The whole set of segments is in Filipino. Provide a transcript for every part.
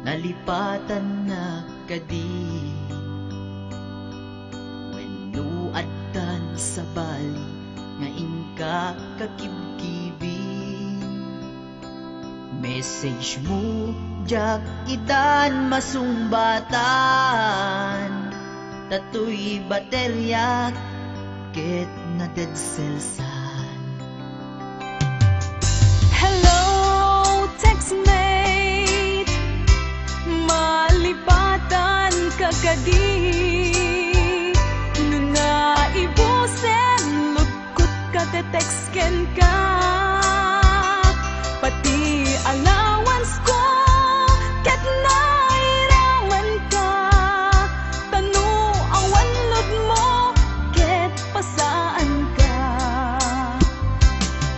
nalipatan na kadi. Wenno adtan sa bali nga inka kakibkibi. Message mo jak itan masumbatan, tatoy baterya ket na dead cellsan. Hello, textmate, malipatan ka kadi. Nung naibusen, lugkot ka te-textken ka. Pati allowance ko, ket nairaman ka. Tanu awan lod mo, ket pasaan ka.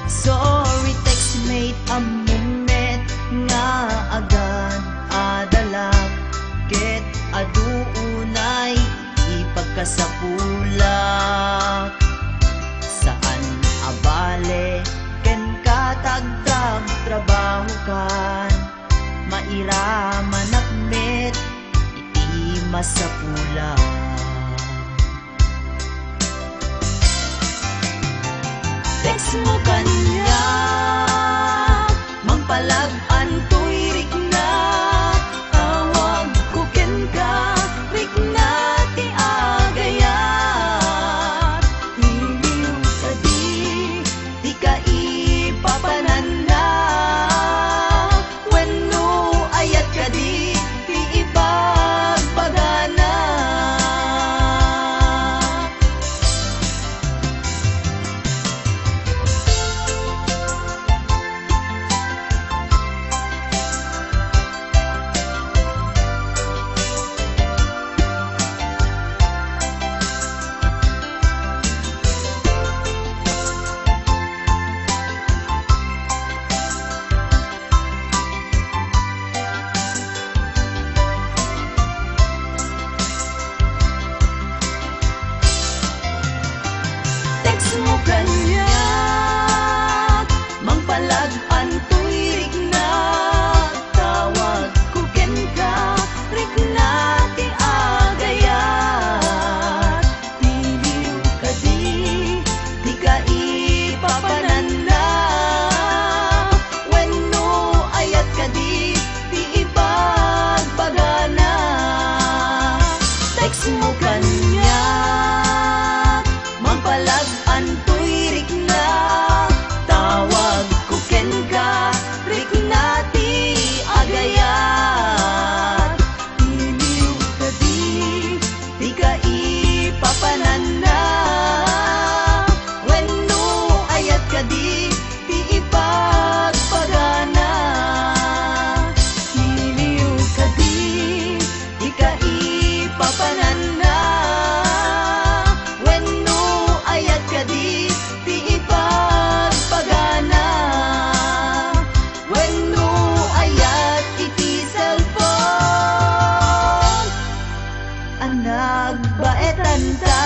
Sorry textmate, amumet nga agad adalak, ket aduunay ipagkasapulak. Saan abale ken katagtag trabaho kan, mairaman akmet iti masapulak. Text mo kanya, magpalag-an to'y rikna. Tawag ko ken ka, rikna ti agayat. Hiliw ka di ka ipapanan na. Wenno ayat ka di ipagpagana. Text mo kanya, magpalag-an to'y rikna. Tawag ko ken ka, rikna ti agayat. Hiliw ka di ka ipapanan na. Wenno ayat ka di ipagpagana. Text mo kanya, magpalag-an to'y rikna. Tawag ko ken ka, rikna ti agayat. Hiliw ka di ka ipapanan na. Wenno ayat ka di ipagpagana. Hiliw ka di ka ipapanan na. Wenno ayat ka di ipagpagana. Wenno ayat iti cellphone, ang nagbaetan ta.